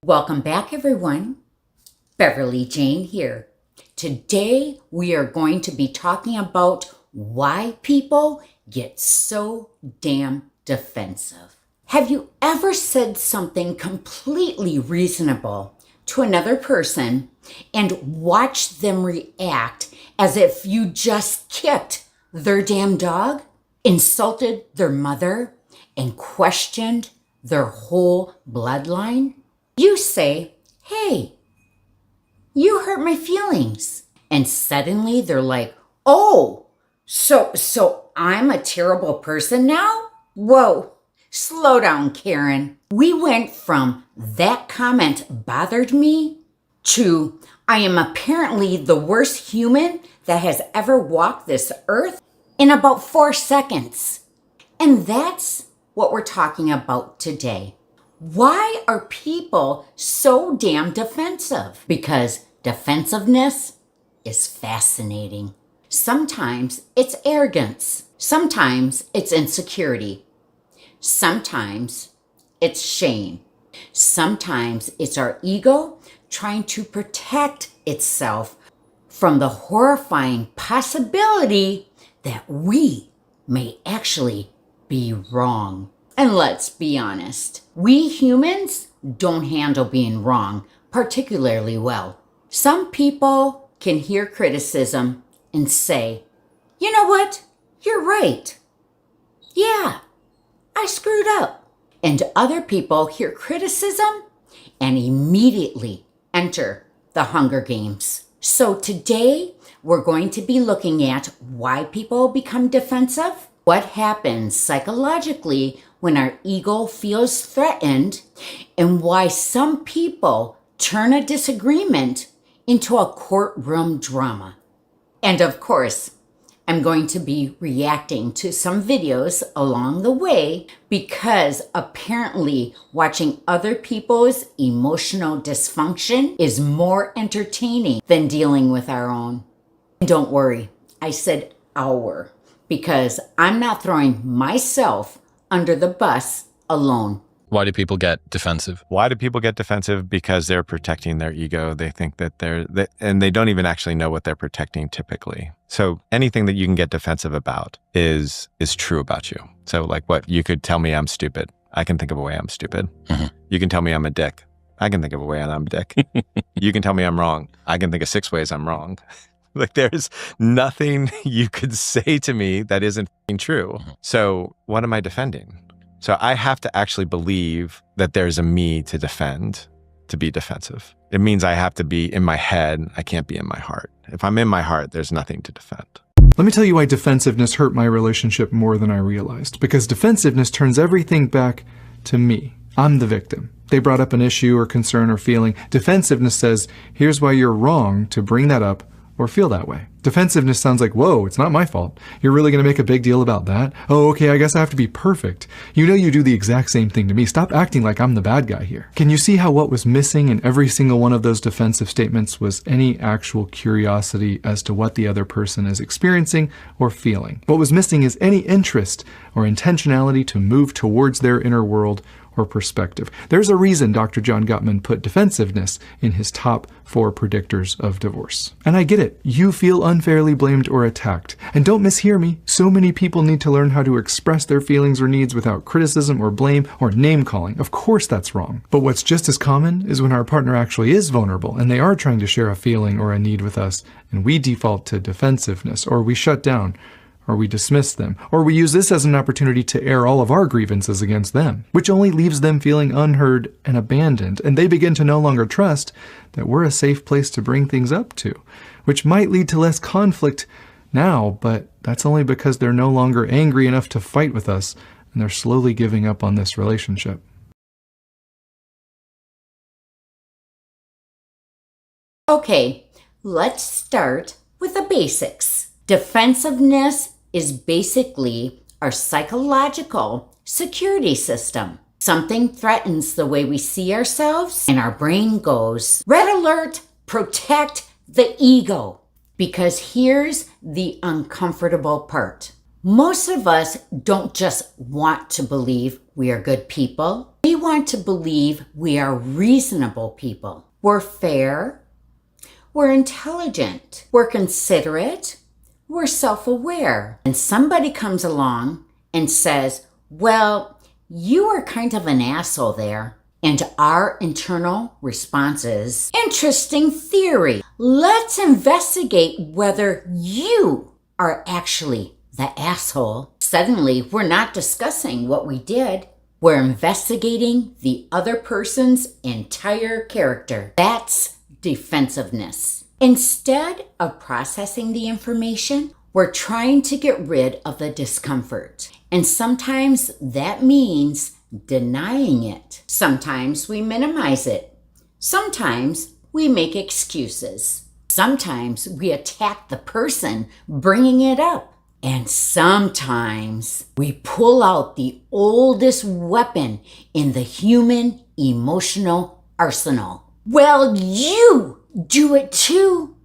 Welcome back, everyone. Beverly Jane here. Today, we are going to be talking about why people get so damn defensive. Have you ever said something completely reasonable to another person and watched them react as if you just kicked their damn dog, insulted their mother, and questioned their whole bloodline? You say, "Hey, you hurt my feelings." And suddenly they're like, "Oh, so I'm a terrible person now?" Whoa, slow down, Karen. We went from "that comment bothered me" to "I am apparently the worst human that has ever walked this earth" in about 4 seconds. And that's what we're talking about today. Why are people so damn defensive? Because defensiveness is fascinating. Sometimes it's arrogance. Sometimes it's insecurity. Sometimes it's shame. Sometimes it's our ego trying to protect itself from the horrifying possibility that we may actually be wrong. And let's be honest, we humans don't handle being wrong particularly well. Some people can hear criticism and say, "You know what? You're right. Yeah, I screwed up." And other people hear criticism and immediately enter the Hunger Games. So today, we're going to be looking at why people become defensive, what happens psychologically when our ego feels threatened, and why some people turn a disagreement into a courtroom drama. And of course, I'm going to be reacting to some videos along the way because apparently watching other people's emotional dysfunction is more entertaining than dealing with our own. And don't worry, I said our, because I'm not throwing myself under the bus alone. Why do people get defensive? Why do people get defensive? Because they're protecting their ego. They think that and they don't even actually know what they're protecting typically. So anything that you can get defensive about is true about you. So like what you could tell me I'm stupid. I can think of a way I'm stupid. Mm-hmm. You can tell me I'm a dick. I can think of a way I'm a dick. You can tell me I'm wrong. I can think of 6 ways I'm wrong. Like there's nothing you could say to me that isn't true. Mm-hmm. So what am I defending? So I have to actually believe that there's a me to defend, to be defensive. It means I have to be in my head. I can't be in my heart. If I'm in my heart, there's nothing to defend. Let me tell you why defensiveness hurt my relationship more than I realized. Because defensiveness turns everything back to me. I'm the victim. They brought up an issue or concern or feeling. Defensiveness says, here's why you're wrong to bring that up or feel that way. Defensiveness sounds like, whoa, it's not my fault. You're really going to make a big deal about that? Oh, okay, I guess I have to be perfect. You know you do the exact same thing to me. Stop acting like I'm the bad guy here. Can you see how what was missing in every single one of those defensive statements was any actual curiosity as to what the other person is experiencing or feeling? What was missing is any interest or intentionality to move towards their inner world or perspective. There's a reason Dr. John Gottman put defensiveness in his top 4 predictors of divorce. And I get it. You feel unfairly blamed or attacked. And don't mishear me. So many people need to learn how to express their feelings or needs without criticism or blame or name calling. Of course that's wrong. But what's just as common is when our partner actually is vulnerable and they are trying to share a feeling or a need with us, and we default to defensiveness, or we shut down, or we dismiss them, or we use this as an opportunity to air all of our grievances against them, which only leaves them feeling unheard and abandoned, and they begin to no longer trust that we're a safe place to bring things up to, which might lead to less conflict now, but that's only because they're no longer angry enough to fight with us, and they're slowly giving up on this relationship. Okay, let's start with the basics. Defensiveness is basically our psychological security system. Something threatens the way we see ourselves, and our brain goes, red alert, protect the ego. Because here's the uncomfortable part. Most of us don't just want to believe we are good people. We want to believe we are reasonable people. We're fair. We're intelligent. We're considerate. We're self-aware. And somebody comes along and says, well, you are kind of an asshole there. And our internal response is, interesting theory. Let's investigate whether you are actually the asshole. Suddenly, we're not discussing what we did. We're investigating the other person's entire character. That's defensiveness. Instead of processing the information, we're trying to get rid of the discomfort. And sometimes that means denying it. Sometimes we minimize it. Sometimes we make excuses. Sometimes we attack the person bringing it up. And sometimes we pull out the oldest weapon in the human emotional arsenal. Well, you do it too.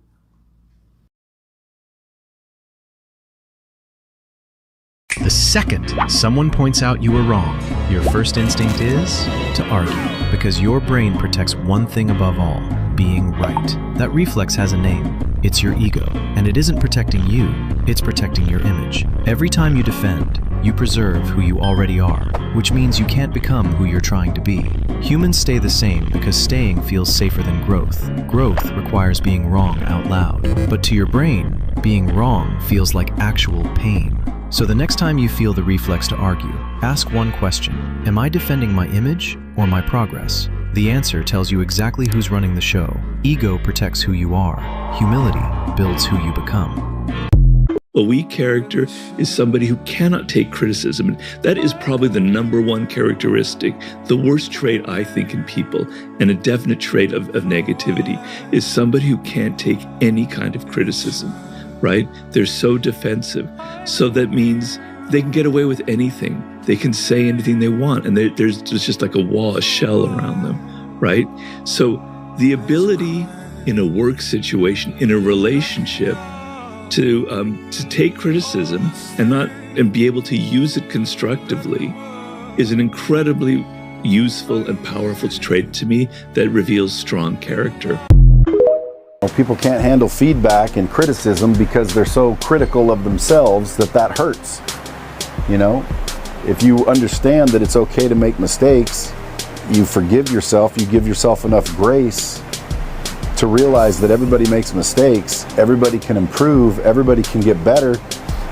The second someone points out you were wrong, your first instinct is to argue, because your brain protects one thing above all, being right. That reflex has a name. It's your ego, and it isn't protecting you, it's protecting your image. Every time you defend, you preserve who you already are, which means you can't become who you're trying to be. Humans stay the same because staying feels safer than growth. Growth requires being wrong out loud, but to your brain, being wrong feels like actual pain. So the next time you feel the reflex to argue, ask one question. Am I defending my image or my progress? The answer tells you exactly who's running the show. Ego protects who you are. Humility builds who you become. A weak character is somebody who cannot take criticism. And that is probably the number one characteristic, the worst trait I think in people, and a definite trait of negativity, is somebody who can't take any kind of criticism. Right? They're so defensive. So that means they can get away with anything. They can say anything they want, and there's just like a wall, a shell around them, right? So the ability in a work situation, in a relationship, to take criticism and be able to use it constructively is an incredibly useful and powerful trait to me that reveals strong character. People can't handle feedback and criticism because they're so critical of themselves that hurts. You know, if you understand that it's okay to make mistakes, you forgive yourself, you give yourself enough grace to realize that everybody makes mistakes, everybody can improve, everybody can get better,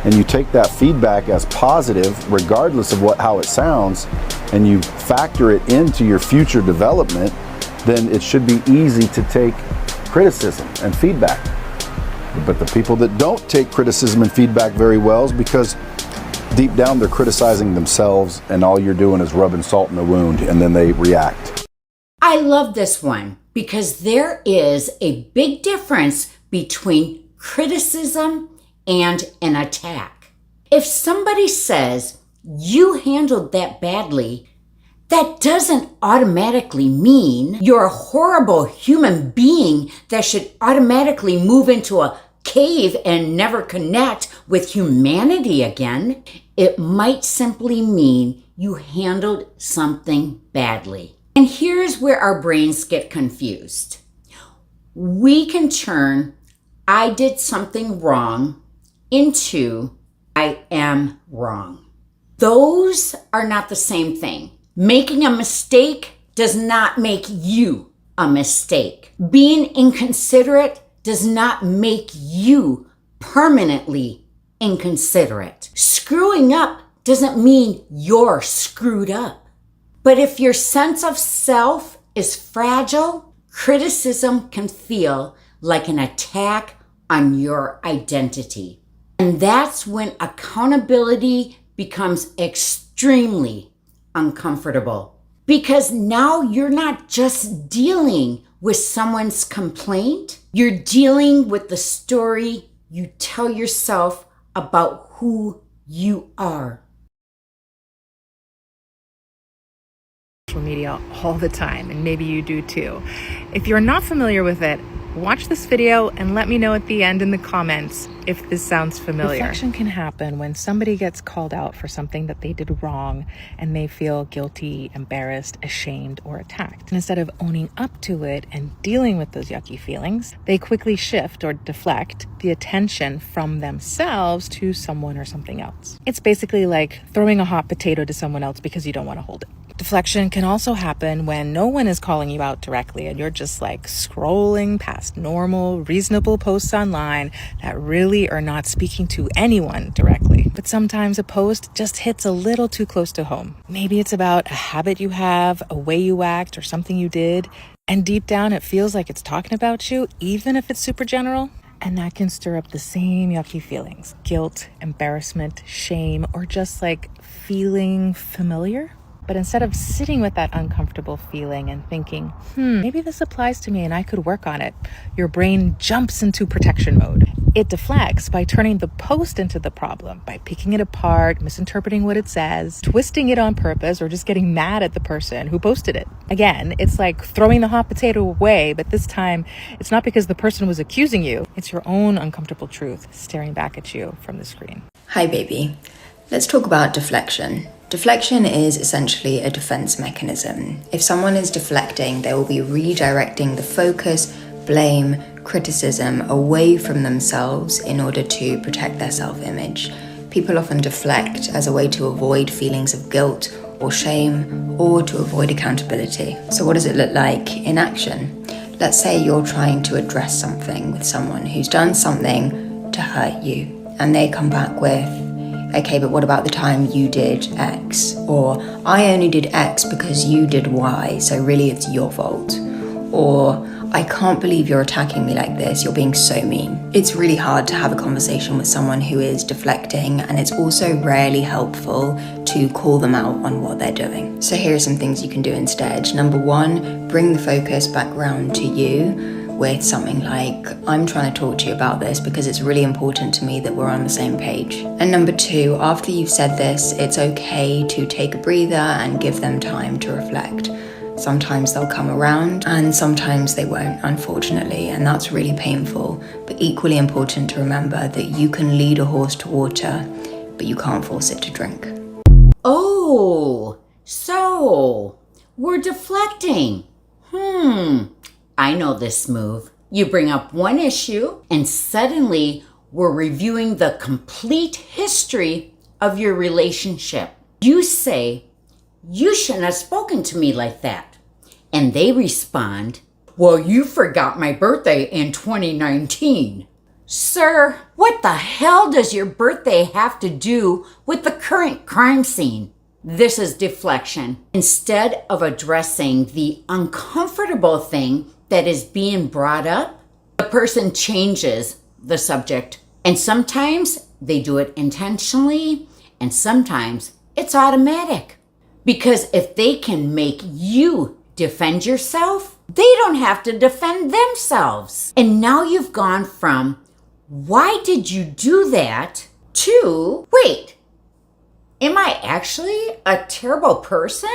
and you take that feedback as positive regardless of how it sounds, and you factor it into your future development, then it should be easy to take criticism and feedback. But the people that don't take criticism and feedback very well is because deep down they're criticizing themselves, and all you're doing is rubbing salt in the wound, and then they react. I love this one because there is a big difference between criticism and an attack. If somebody says, you handled that badly, that doesn't automatically mean you're a horrible human being that should automatically move into a cave and never connect with humanity again. It might simply mean you handled something badly. And here's where our brains get confused. We can turn I did something wrong into I am wrong. Those are not the same thing. Making a mistake does not make you a mistake. Being inconsiderate does not make you permanently inconsiderate. Screwing up doesn't mean you're screwed up. But if your sense of self is fragile, criticism can feel like an attack on your identity. And that's when accountability becomes extremely uncomfortable, because now you're not just dealing with someone's complaint, you're dealing with the story you tell yourself about who you are. Social media all the time, and maybe you do too. If you're not familiar with it, Watch this video and let me know at the end in the comments if this sounds familiar. Deflection can happen when somebody gets called out for something that they did wrong and they feel guilty, embarrassed, ashamed, or attacked. And instead of owning up to it and dealing with those yucky feelings, they quickly shift or deflect the attention from themselves to someone or something else. It's basically like throwing a hot potato to someone else because you don't want to hold it. Deflection can also happen when no one is calling you out directly and you're just like scrolling past normal, reasonable posts online that really are not speaking to anyone directly. But sometimes a post just hits a little too close to home. Maybe it's about a habit you have, a way you act, or something you did, and deep down it feels like it's talking about you, even if it's super general. And that can stir up the same yucky feelings: guilt, embarrassment, shame, or just like feeling familiar. But instead of sitting with that uncomfortable feeling and thinking, maybe this applies to me and I could work on it, your brain jumps into protection mode. It deflects by turning the post into the problem, by picking it apart, misinterpreting what it says, twisting it on purpose, or just getting mad at the person who posted it. Again, it's like throwing the hot potato away, but this time it's not because the person was accusing you. It's your own uncomfortable truth staring back at you from the screen. Hi, baby. Let's talk about deflection. Deflection is essentially a defense mechanism. If someone is deflecting, they will be redirecting the focus, blame, criticism away from themselves in order to protect their self-image. People often deflect as a way to avoid feelings of guilt or shame, or to avoid accountability. So what does it look like in action? Let's say you're trying to address something with someone who's done something to hurt you, and they come back with, okay, but what about the time you did X? Or I only did X because you did Y, so really it's your fault. Or I can't believe you're attacking me like this, you're being so mean. It's really hard to have a conversation with someone who is deflecting, and it's also rarely helpful to call them out on what they're doing. So here are some things you can do instead. Number one, bring the focus back round to you with something like, I'm trying to talk to you about this because it's really important to me that we're on the same page. And number two, after you've said this, it's okay to take a breather and give them time to reflect. Sometimes they'll come around and sometimes they won't, unfortunately, and that's really painful. But equally important to remember that you can lead a horse to water, but you can't force it to drink. Oh, so we're deflecting. I know this move. You bring up one issue and suddenly we're reviewing the complete history of your relationship. You say, you shouldn't have spoken to me like that. And they respond, well, you forgot my birthday in 2019. Sir, what the hell does your birthday have to do with the current crime scene? This is deflection. Instead of addressing the uncomfortable thing that is being brought up, the person changes the subject. And sometimes they do it intentionally, and sometimes it's automatic. Because if they can make you defend yourself, they don't have to defend themselves. And now you've gone from, why did you do that, to, wait, am I actually a terrible person?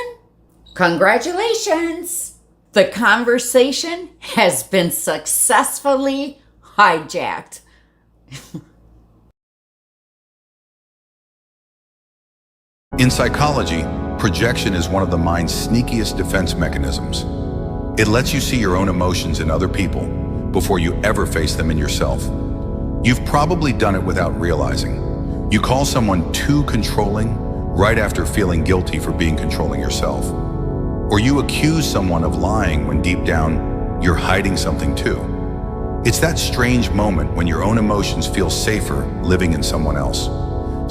Congratulations! The conversation has been successfully hijacked. In psychology, projection is one of the mind's sneakiest defense mechanisms. It lets you see your own emotions in other people before you ever face them in yourself. You've probably done it without realizing. You call someone too controlling right after feeling guilty for being controlling yourself. Or you accuse someone of lying when deep down you're hiding something too. It's that strange moment when your own emotions feel safer living in someone else.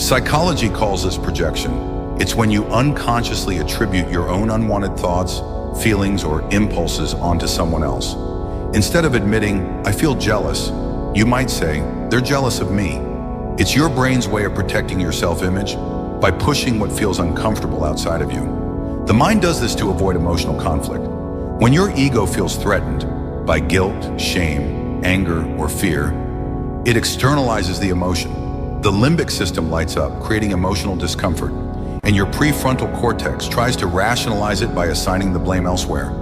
Psychology calls this projection. It's when you unconsciously attribute your own unwanted thoughts, feelings, or impulses onto someone else. Instead of admitting, I feel jealous, you might say, they're jealous of me. It's your brain's way of protecting your self-image by pushing what feels uncomfortable outside of you. The mind does this to avoid emotional conflict. When your ego feels threatened by guilt, shame, anger, or fear, it externalizes the emotion. The limbic system lights up, creating emotional discomfort, and your prefrontal cortex tries to rationalize it by assigning the blame elsewhere.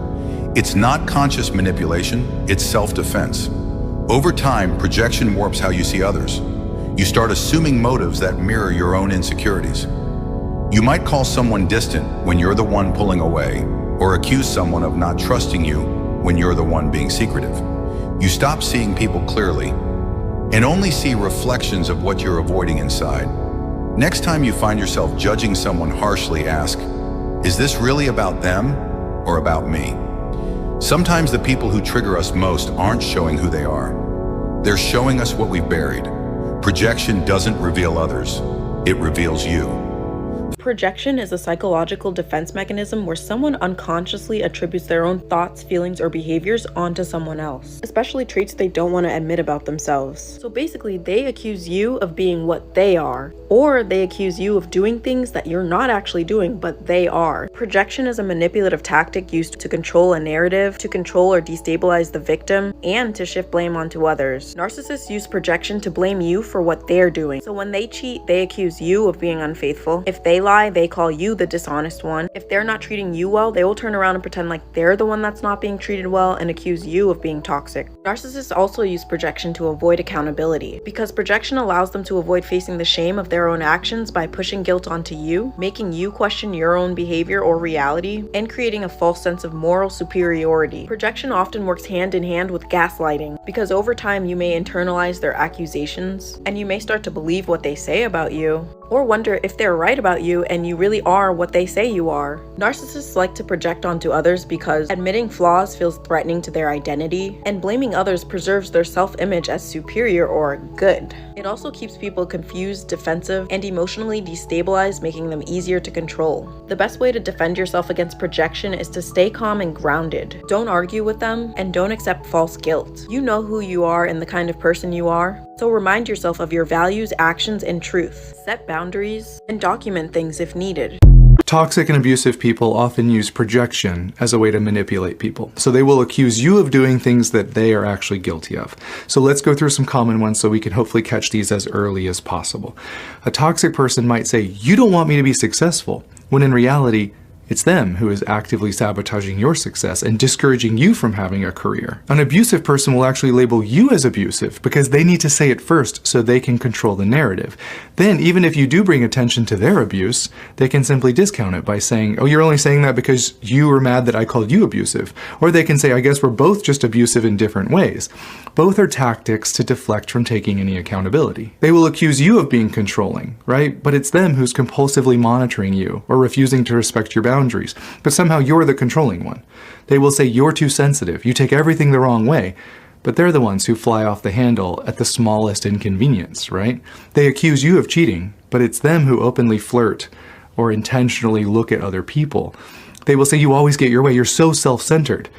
It's not conscious manipulation, it's self-defense. Over time, projection warps how you see others. You start assuming motives that mirror your own insecurities. You might call someone distant when you're the one pulling away, or accuse someone of not trusting you when you're the one being secretive. You stop seeing people clearly and only see reflections of what you're avoiding inside. Next time you find yourself judging someone harshly, ask, is this really about them or about me? Sometimes the people who trigger us most aren't showing who they are. They're showing us what we've buried. Projection doesn't reveal others, it reveals you. Projection is a psychological defense mechanism where someone unconsciously attributes their own thoughts, feelings, or behaviors onto someone else, especially traits they don't want to admit about themselves. So basically, they accuse you of being what they are, or they accuse you of doing things that you're not actually doing, but they are. Projection is a manipulative tactic used to control a narrative, to control or destabilize the victim, and to shift blame onto others. Narcissists use projection to blame you for what they're doing. So when they cheat, they accuse you of being unfaithful. If they lie, they call you the dishonest one. If they're not treating you well, they will turn around and pretend like they're the one that's not being treated well and accuse you of being toxic. Narcissists also use projection to avoid accountability, because projection allows them to avoid facing the shame of their own actions by pushing guilt onto you, making you question your own behavior or reality, and creating a false sense of moral superiority. Projection often works hand in hand with gaslighting, because over time you may internalize their accusations, and you may start to believe what they say about you, or wonder if they're right about you and you really are what they say you are. Narcissists like to project onto others because admitting flaws feels threatening to their identity, and blaming others preserves their self-image as superior or good. It also keeps people confused, defensive, and emotionally destabilized, making them easier to control. The best way to defend yourself against projection is to stay calm and grounded. Don't argue with them, and don't accept false guilt. You know who you are and the kind of person you are, so remind yourself of your values, actions, and truth. Set boundaries, and document things if needed. Toxic and abusive people often use projection as a way to manipulate people. So they will accuse you of doing things that they are actually guilty of. So let's go through some common ones so we can hopefully catch these as early as possible. A toxic person might say, "You don't want me to be successful," when in reality, it's them who is actively sabotaging your success and discouraging you from having a career. An abusive person will actually label you as abusive because they need to say it first so they can control the narrative. Then, even if you do bring attention to their abuse, they can simply discount it by saying, "Oh, you're only saying that because you were mad that I called you abusive." Or they can say, "I guess we're both just abusive in different ways." Both are tactics to deflect from taking any accountability. They will accuse you of being controlling, right? But it's them who's compulsively monitoring you or refusing to respect your boundaries. But somehow you're the controlling one. They will say you're too sensitive, you take everything the wrong way. But they're the ones who fly off the handle at the smallest inconvenience, right? They accuse you of cheating, but it's them who openly flirt or intentionally look at other people. They will say you always get your way, you're so self-centered.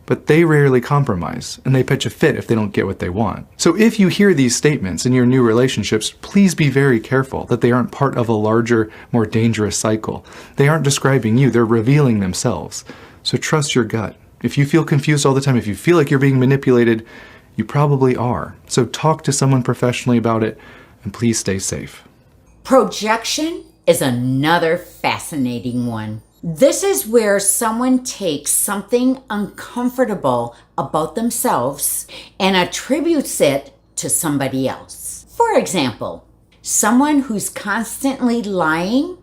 But they rarely compromise, and they pitch a fit if they don't get what they want. So if you hear these statements in your new relationships, please be very careful that they aren't part of a larger, more dangerous cycle. They aren't describing you, they're revealing themselves. So trust your gut. If you feel confused all the time, if you feel like you're being manipulated, you probably are. So talk to someone professionally about it, and please stay safe. Projection is another fascinating one. This is where someone takes something uncomfortable about themselves and attributes it to somebody else. For example, someone who's constantly lying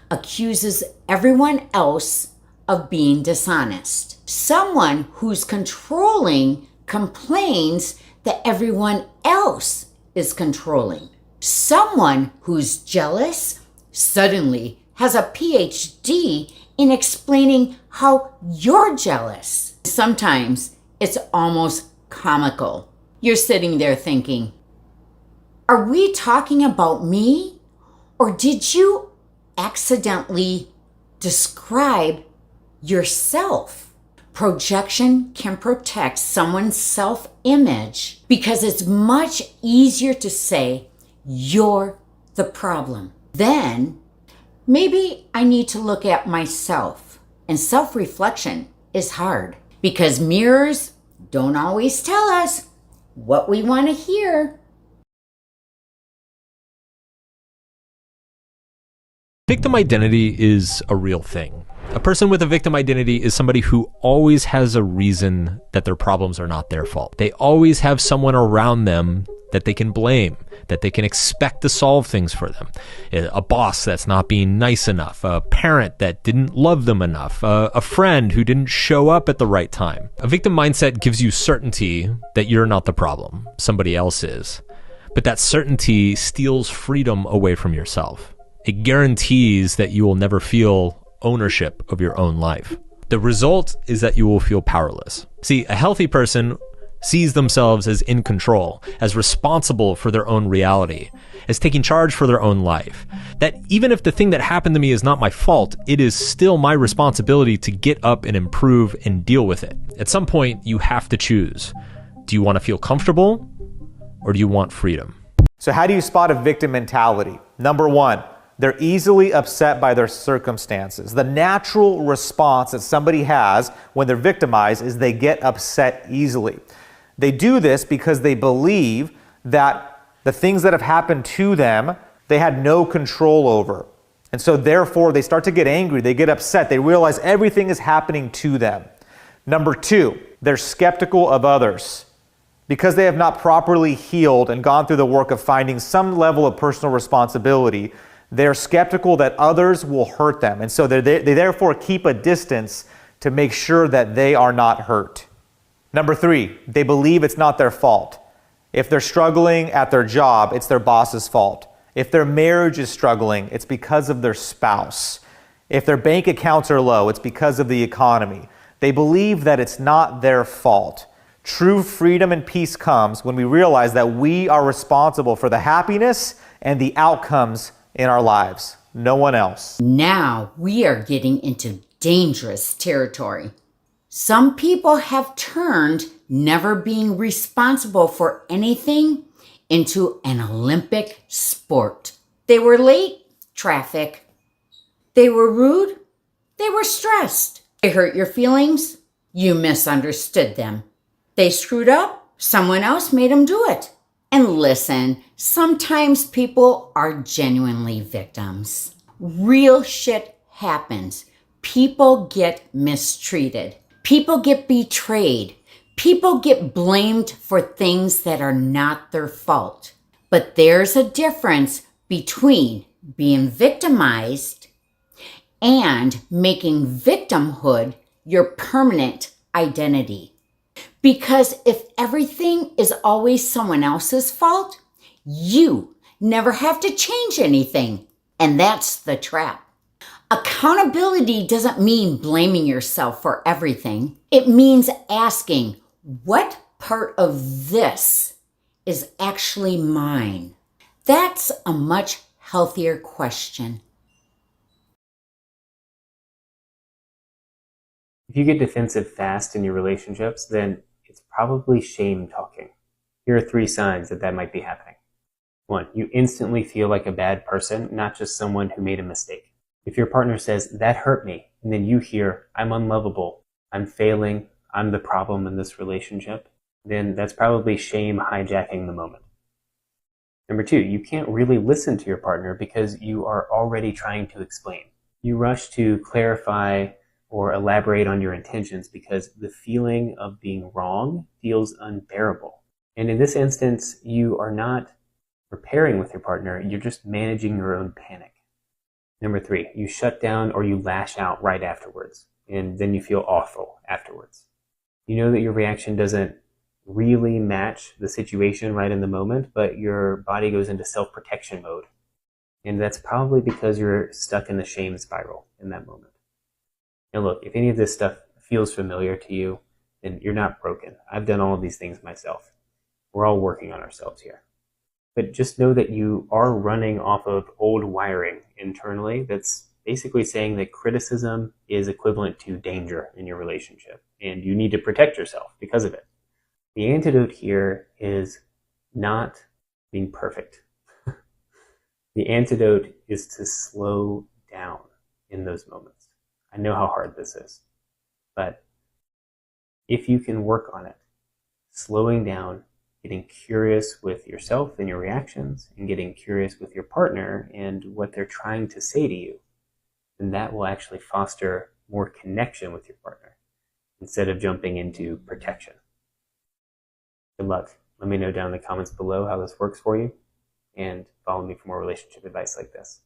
accuses everyone else of being dishonest. Someone who's controlling complains that everyone else is controlling. Someone who's jealous suddenly has a PhD in explaining how you're jealous. Sometimes it's almost comical. You're sitting there thinking, are we talking about me? Or did you accidentally describe yourself? Projection can protect someone's self-image because it's much easier to say, you're the problem. Then maybe I need to look at myself. And self-reflection is hard because mirrors don't always tell us what we want to hear. Victim identity is a real thing. A person with a victim identity is somebody who always has a reason that their problems are not their fault. They always have someone around them that they can blame, that they can expect to solve things for them. A boss that's not being nice enough, a parent that didn't love them enough, a friend who didn't show up at the right time. A victim mindset gives you certainty that you're not the problem, somebody else is. But that certainty steals freedom away from yourself. It guarantees that you will never feel ownership of your own life. The result is that you will feel powerless. See, a healthy person sees themselves as in control, as responsible for their own reality, as taking charge for their own life. That even if the thing that happened to me is not my fault, it is still my responsibility to get up and improve and deal with it. At some point, you have to choose. Do you want to feel comfortable or do you want freedom? So how do you spot a victim mentality? Number one, they're easily upset by their circumstances. The natural response that somebody has when they're victimized is they get upset easily. They do this because they believe that the things that have happened to them, they had no control over. And so therefore they start to get angry, they get upset, they realize everything is happening to them. Number two, they're skeptical of others. Because they have not properly healed and gone through the work of finding some level of personal responsibility, they're skeptical that others will hurt them. And so they therefore keep a distance to make sure that they are not hurt. Number three, they believe it's not their fault. If they're struggling at their job, it's their boss's fault. If their marriage is struggling, it's because of their spouse. If their bank accounts are low, it's because of the economy. They believe that it's not their fault. True freedom and peace comes when we realize that we are responsible for the happiness and the outcomes in our lives, no one else. Now we are getting into dangerous territory. Some people have turned never being responsible for anything into an Olympic sport. They were late, traffic. They were rude, they were stressed. They hurt your feelings, you misunderstood them. They screwed up, someone else made them do it. And listen, sometimes people are genuinely victims. Real shit happens. People get mistreated. People get betrayed. People get blamed for things that are not their fault. But there's a difference between being victimized and making victimhood your permanent identity. Because if everything is always someone else's fault, you never have to change anything. And that's the trap. Accountability doesn't mean blaming yourself for everything. It means asking, what part of this is actually mine? That's a much healthier question. If you get defensive fast in your relationships, then it's probably shame talking. Here are 3 signs that that might be happening. 1, you instantly feel like a bad person, not just someone who made a mistake. If your partner says, that hurt me, and then you hear, I'm unlovable, I'm failing, I'm the problem in this relationship, then that's probably shame hijacking the moment. Number 2, you can't really listen to your partner because you are already trying to explain. You rush to clarify or elaborate on your intentions because the feeling of being wrong feels unbearable. And in this instance, you are not repairing with your partner, you're just managing your own panic. Number 3, you shut down or you lash out right afterwards, and then you feel awful afterwards. You know that your reaction doesn't really match the situation right in the moment, but your body goes into self-protection mode. And that's probably because you're stuck in the shame spiral in that moment. Now look, if any of this stuff feels familiar to you, then you're not broken. I've done all of these things myself. We're all working on ourselves here. But just know that you are running off of old wiring internally that's basically saying that criticism is equivalent to danger in your relationship, and you need to protect yourself because of it. The antidote here is not being perfect. The antidote is to slow down in those moments. I know how hard this is, but if you can work on it, slowing down, getting curious with yourself and your reactions, and getting curious with your partner and what they're trying to say to you, then that will actually foster more connection with your partner instead of jumping into protection. Good luck. Let me know down in the comments below how this works for you, and follow me for more relationship advice like this.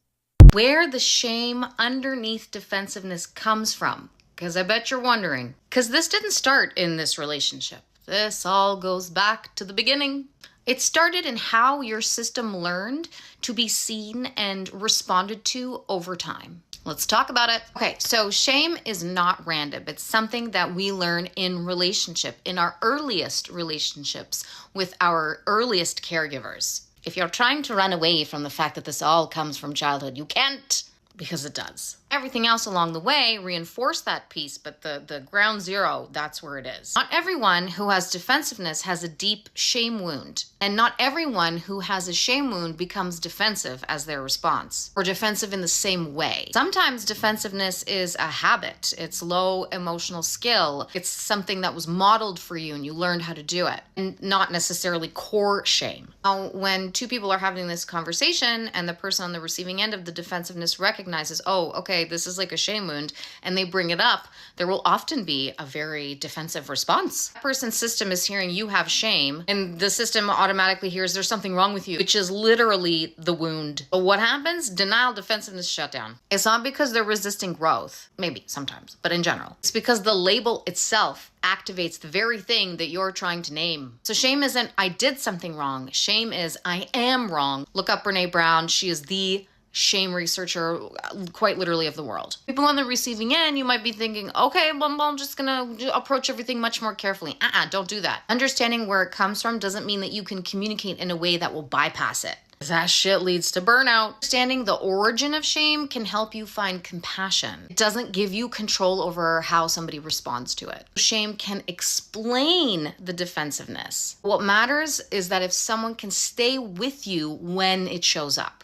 Where the shame underneath defensiveness comes from, because I bet you're wondering, because this didn't start in this relationship. This all goes back to the beginning. It started in how your system learned to be seen and responded to over time. Let's talk about it. Okay, so shame is not random. It's something that we learn in relationship, in our earliest relationships with our earliest caregivers. If you're trying to run away from the fact that this all comes from childhood, you can't, because it does. Everything else along the way reinforce that piece, but the ground zero, that's where it is. Not everyone who has defensiveness has a deep shame wound, and not everyone who has a shame wound becomes defensive as their response, or defensive in the same way. Sometimes defensiveness is a habit. It's low emotional skill. It's something that was modeled for you and you learned how to do it, and not necessarily core shame. Now, when two people are having this conversation and the person on the receiving end of the defensiveness recognizes, oh, okay, this is like a shame wound, and they bring it up, there will often be a very defensive response. That person's system is hearing you have shame, and the system automatically hears there's something wrong with you, which is literally the wound. But what happens? Denial, defensiveness, shutdown. It's not because they're resisting growth, maybe sometimes, but in general, it's because the label itself activates the very thing that you're trying to name. So shame isn't, I did something wrong. Shame is, I am wrong. Look up Brene Brown. She is the shame researcher, quite literally, of the world. People on the receiving end, you might be thinking, okay, well, I'm just gonna approach everything much more carefully. Don't do that. Understanding where it comes from doesn't mean that you can communicate in a way that will bypass it. That shit leads to burnout. Understanding the origin of shame can help you find compassion. It doesn't give you control over how somebody responds to it. Shame can explain the defensiveness. What matters is that if someone can stay with you when it shows up.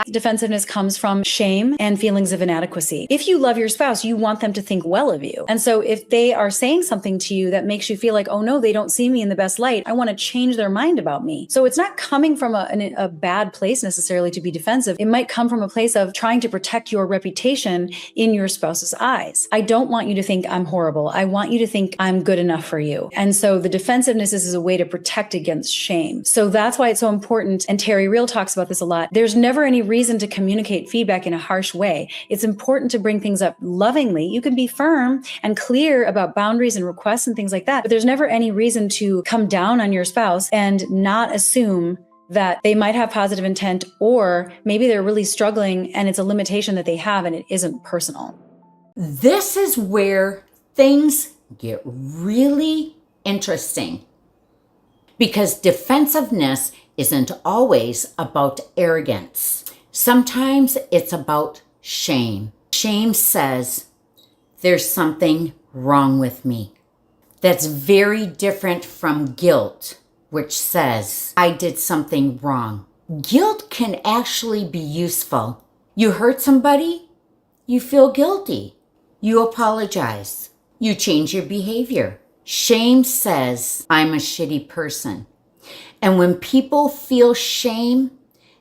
Defensiveness comes from shame and feelings of inadequacy. If you love your spouse, you want them to think well of you. And so if they are saying something to you that makes you feel like, oh no, they don't see me in the best light, I want to change their mind about me. So it's not coming from a bad place necessarily to be defensive. It might come from a place of trying to protect your reputation in your spouse's eyes. I don't want you to think I'm horrible. I want you to think I'm good enough for you. And so the defensiveness is a way to protect against shame. So that's why it's so important. And Terry Real talks about this a lot. There's never any reason to communicate feedback in a harsh way. It's important to bring things up lovingly. You can be firm and clear about boundaries and requests and things like that, but there's never any reason to come down on your spouse and not assume that they might have positive intent, or maybe they're really struggling and it's a limitation that they have and it isn't personal. This is where things get really interesting, because defensiveness isn't always about arrogance. Sometimes it's about shame. Shame says, there's something wrong with me. That's very different from guilt, which says, I did something wrong. Guilt can actually be useful. You hurt somebody, you feel guilty. You apologize. You change your behavior. Shame says, I'm a shitty person. And when people feel shame,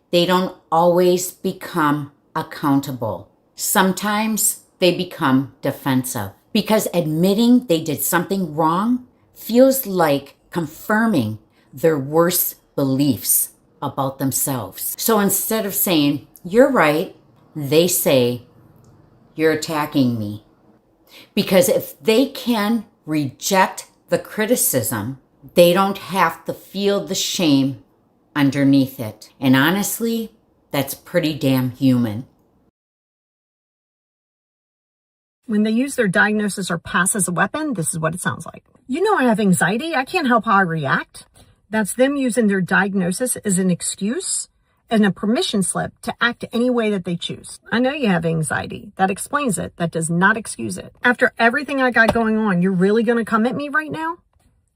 they don't always become accountable. Sometimes they become defensive, because admitting they did something wrong feels like confirming their worst beliefs about themselves. So instead of saying, you're right, they say, you're attacking me. Because if they can reject the criticism, they don't have to feel the shame underneath it. And honestly, that's pretty damn human. When they use their diagnosis or past as a weapon, this is what it sounds like. You know I have anxiety. I can't help how I react. That's them using their diagnosis as an excuse and a permission slip to act any way that they choose. I know you have anxiety. That explains it. That does not excuse it. After everything I got going on, you're really going to come at me right now?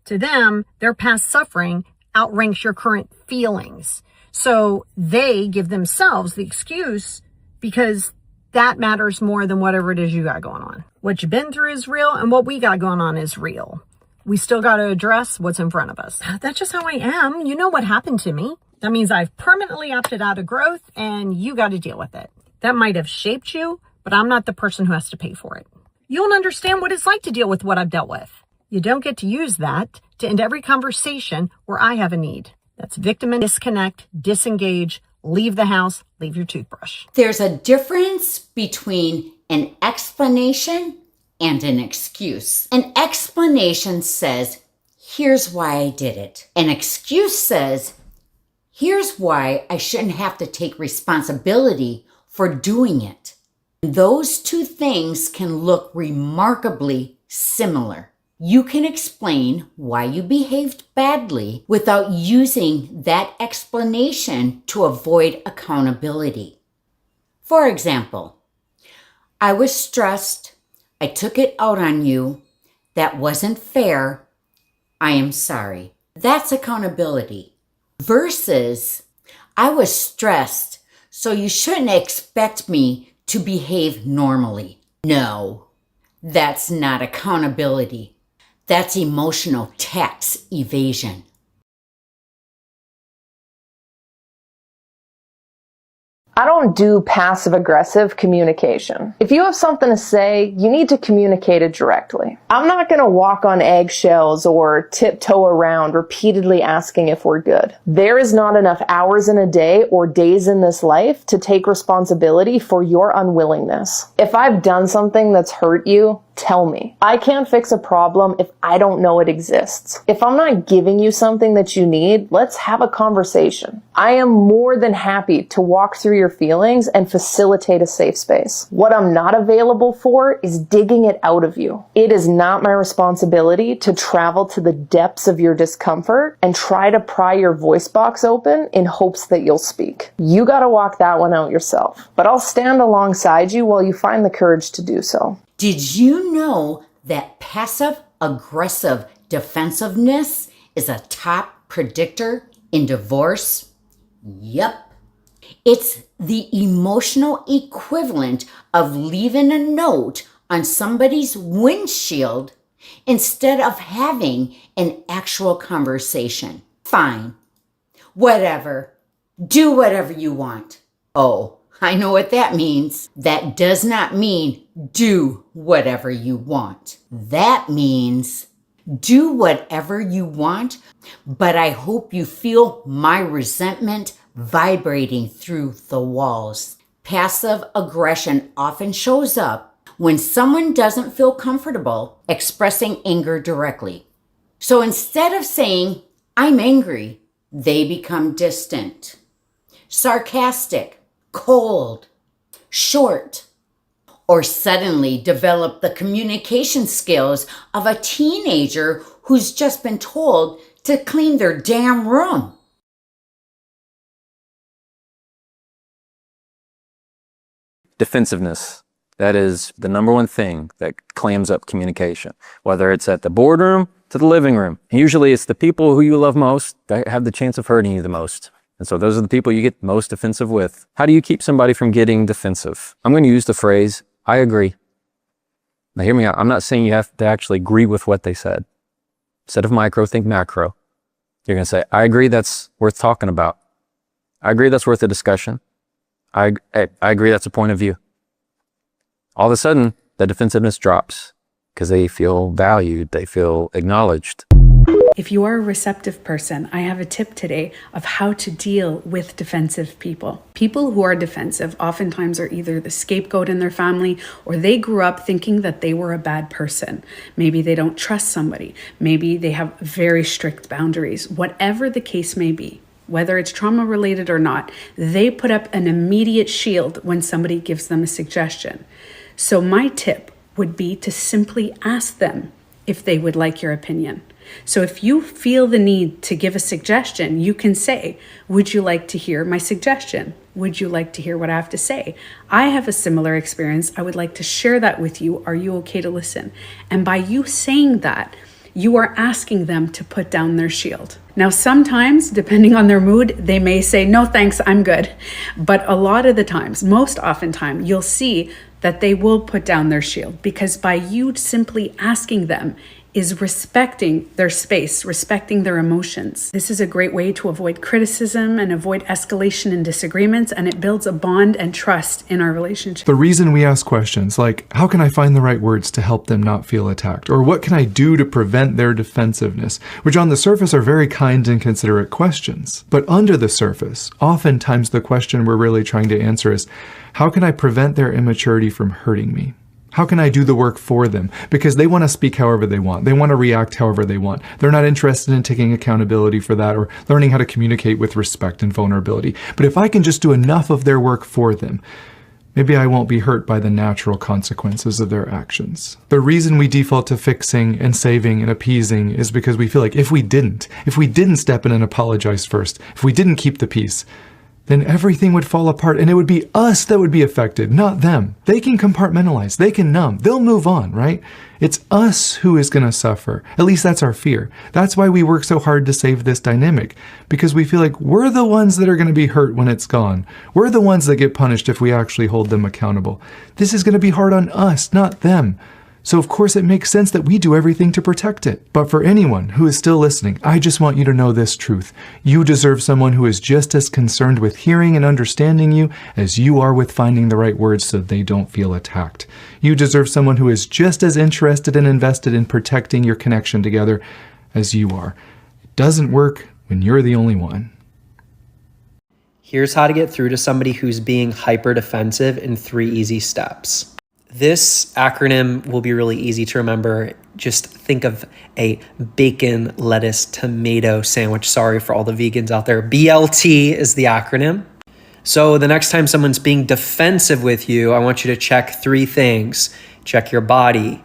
To them, their past suffering outranks your current feelings. So they give themselves the excuse because that matters more than whatever it is you got going on. What you've been through is real, and what we got going on is real. We still got to address what's in front of us. That's just how I am. You know what happened to me. That means I've permanently opted out of growth, and you got to deal with it. That might have shaped you, but I'm not the person who has to pay for it. You won't understand what it's like to deal with what I've dealt with. You don't get to use that to end every conversation where I have a need. That's victim and disconnect, disengage, leave the house, leave your toothbrush. There's a difference between an explanation and an excuse. An explanation says, here's why I did it. An excuse says, here's why I shouldn't have to take responsibility for doing it. Those two things can look remarkably similar. You can explain why you behaved badly without using that explanation to avoid accountability. For example, I was stressed. I took it out on you. That wasn't fair. I am sorry. That's accountability. Versus, I was stressed, so you shouldn't expect me to behave normally. No, that's not accountability. That's emotional tax evasion. I don't do passive-aggressive communication. If you have something to say, you need to communicate it directly. I'm not going to walk on eggshells or tiptoe around repeatedly asking if we're good. There is not enough hours in a day or days in this life to take responsibility for your unwillingness. If I've done something that's hurt you, tell me. I can't fix a problem if I don't know it exists. If I'm not giving you something that you need, let's have a conversation. I am more than happy to walk through your feelings and facilitate a safe space. What I'm not available for is digging it out of you. It is not my responsibility to travel to the depths of your discomfort and try to pry your voice box open in hopes that you'll speak. You gotta walk that one out yourself. But I'll stand alongside you while you find the courage to do so. Did you know that passive-aggressive defensiveness is a top predictor in divorce? Yep. It's the emotional equivalent of leaving a note on somebody's windshield instead of having an actual conversation. Fine. Whatever. Do whatever you want. Oh, I know what that means. That does not mean do whatever you want. That means do whatever you want, but I hope you feel my resentment vibrating through the walls. Passive aggression often shows up when someone doesn't feel comfortable expressing anger directly. So instead of saying, I'm angry, they become distant, sarcastic, cold, short, or suddenly develop the communication skills of a teenager who's just been told to clean their damn room. Defensiveness. That is the number one thing that clams up communication, whether it's at the boardroom to the living room. Usually it's the people who you love most that have the chance of hurting you the most. And so those are the people you get most defensive with. How do you keep somebody from getting defensive? I'm going to use the phrase, I agree. Now hear me out. I'm not saying you have to actually agree with what they said. Instead of micro, think macro. You're going to say, I agree that's worth talking about. I agree that's worth a discussion. I agree that's a point of view. All of a sudden, the defensiveness drops because they feel valued, they feel acknowledged. If you are a receptive person, I have a tip today of how to deal with defensive people. People who are defensive oftentimes are either the scapegoat in their family or they grew up thinking that they were a bad person. Maybe they don't trust somebody. Maybe they have very strict boundaries. Whatever the case may be, whether it's trauma related or not, they put up an immediate shield when somebody gives them a suggestion. So my tip would be to simply ask them if they would like your opinion. So if you feel the need to give a suggestion, you can say, would you like to hear my suggestion? Would you like to hear what I have to say? I have a similar experience. I would like to share that with you. Are you okay to listen? And by you saying that, you are asking them to put down their shield. Now, sometimes, depending on their mood, they may say, no, thanks, I'm good. But a lot of the times, most oftentimes, you'll see that they will put down their shield because by you simply asking them is respecting their space, respecting their emotions. This is a great way to avoid criticism and avoid escalation and disagreements, and it builds a bond and trust in our relationship. The reason we ask questions like, how can I find the right words to help them not feel attacked? Or what can I do to prevent their defensiveness? Which on the surface are very kind and considerate questions. But under the surface, oftentimes the question we're really trying to answer is, how can I prevent their immaturity from hurting me? How can I do the work for them? Because they want to speak however they want. They want to react however they want. They're not interested in taking accountability for that or learning how to communicate with respect and vulnerability. But if I can just do enough of their work for them, maybe I won't be hurt by the natural consequences of their actions. The reason we default to fixing and saving and appeasing is because we feel like if we didn't step in and apologize first, if we didn't keep the peace, then everything would fall apart and it would be us that would be affected, not them. They can compartmentalize, they can numb, they'll move on, right? It's us who is going to suffer. At least that's our fear. That's why we work so hard to save this dynamic, because we feel like we're the ones that are going to be hurt when it's gone. We're the ones that get punished if we actually hold them accountable. This is going to be hard on us, not them. So of course it makes sense that we do everything to protect it. But for anyone who is still listening, I just want you to know this truth. You deserve someone who is just as concerned with hearing and understanding you as you are with finding the right words so they don't feel attacked. You deserve someone who is just as interested and invested in protecting your connection together as you are. It doesn't work when you're the only one. Here's how to get through to somebody who's being hyper defensive in 3 easy steps. This acronym will be really easy to remember. Just think of a bacon, lettuce, tomato sandwich. Sorry for all the vegans out there. BLT is the acronym. So the next time someone's being defensive with you, I want you to check 3 things. Check your body,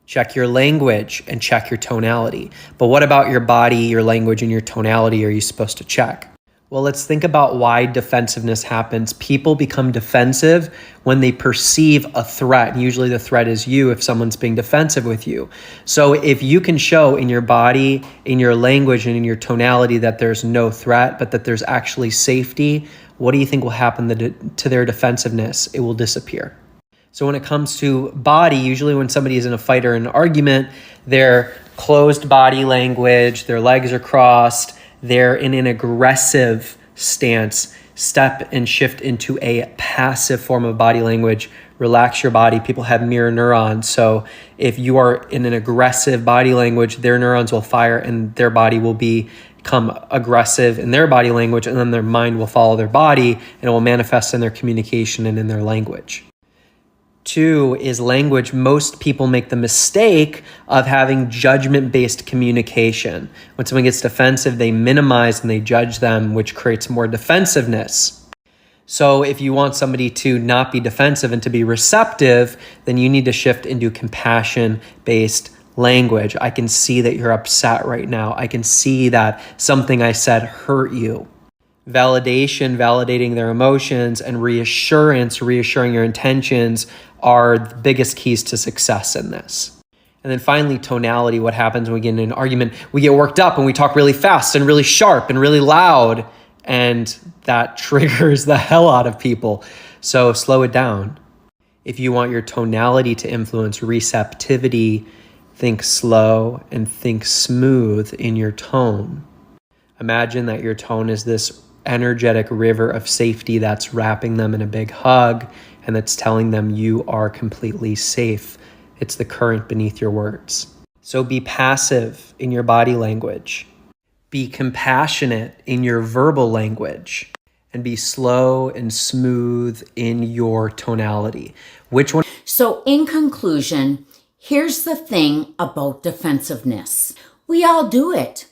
check your language, and check your tonality. But what about your body, your language, and your tonality are you supposed to check? Well, let's think about why defensiveness happens. People become defensive when they perceive a threat. And usually the threat is you if someone's being defensive with you. So if you can show in your body, in your language, and in your tonality that there's no threat, but that there's actually safety, what do you think will happen to their defensiveness? It will disappear. So when it comes to body, usually when somebody is in a fight or an argument, their closed body language, their legs are crossed, they're in an aggressive stance. Step and shift into a passive form of body language. Relax your body. People have mirror neurons. So if you are in an aggressive body language, their neurons will fire and their body will become aggressive in their body language, and then their mind will follow their body and it will manifest in their communication and in their language. 2 is language. Most people make the mistake of having judgment-based communication. When someone gets defensive, they minimize and they judge them, which creates more defensiveness. So if you want somebody to not be defensive and to be receptive, then you need to shift into compassion-based language. I can see that you're upset right now. I can see that something I said hurt you. Validation, validating their emotions, and reassurance, reassuring your intentions are the biggest keys to success in this. And then finally, tonality. What happens when we get in an argument? We get worked up and we talk really fast and really sharp and really loud, and that triggers the hell out of people. So slow it down. If you want your tonality to influence receptivity, think slow and think smooth in your tone. Imagine that your tone is this energetic river of safety that's wrapping them in a big hug and that's telling them you are completely safe. It's the current beneath your words. So be passive in your body language. Be compassionate in your verbal language. And be slow and smooth in your tonality. Which one? So in conclusion, here's the thing about defensiveness. We all do it.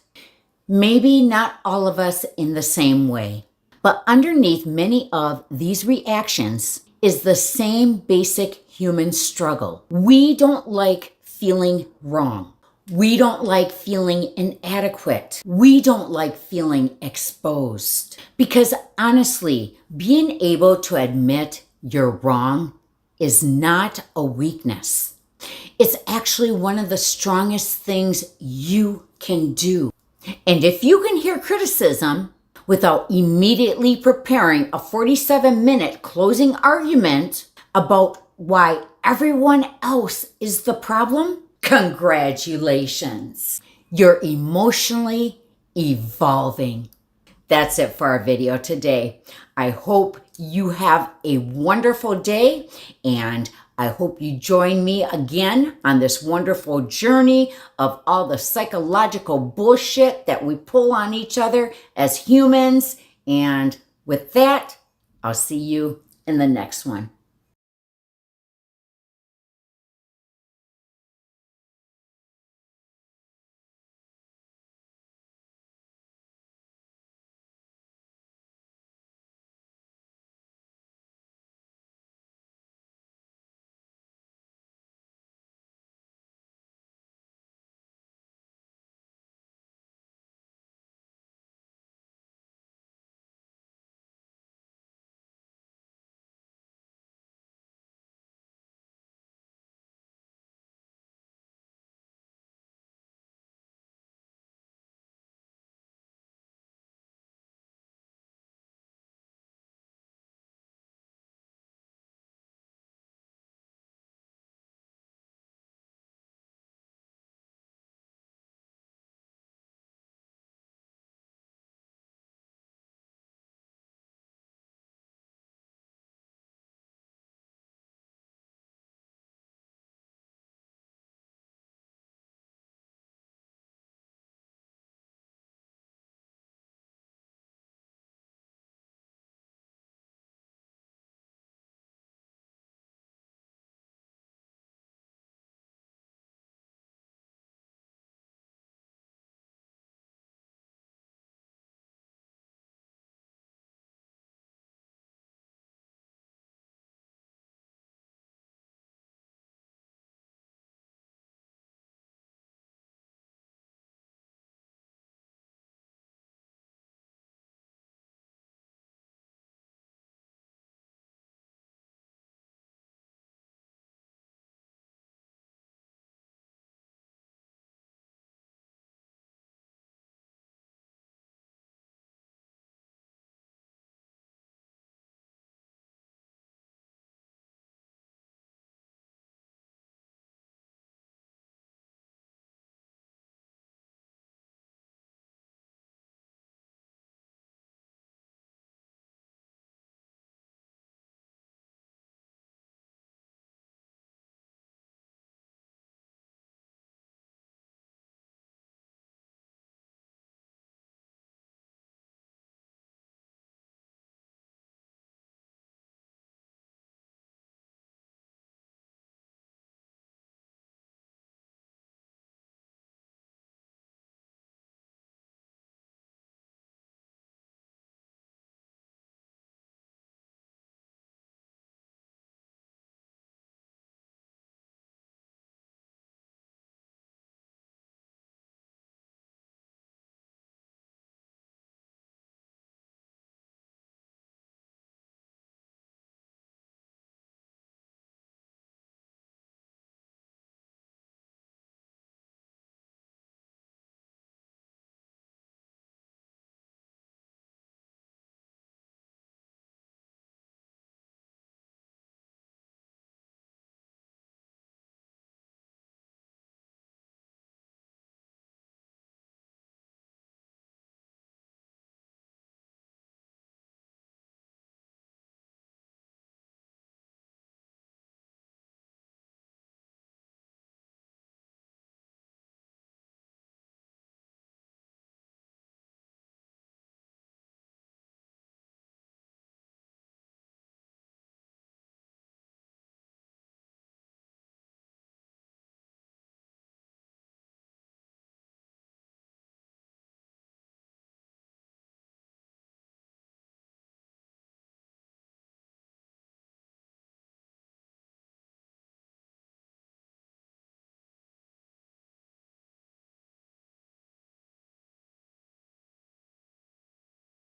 Maybe not all of us in the same way, but underneath many of these reactions is the same basic human struggle. We don't like feeling wrong. We don't like feeling inadequate. We don't like feeling exposed. Because honestly, being able to admit you're wrong is not a weakness. It's actually one of the strongest things you can do. And if you can hear criticism without immediately preparing a 47-minute closing argument about why everyone else is the problem, Congratulations. You're emotionally evolving. That's it for our video today. I hope you have a wonderful day, and I hope you join me again on this wonderful journey of all the psychological bullshit that we pull on each other as humans. And with that, I'll see you in the next one.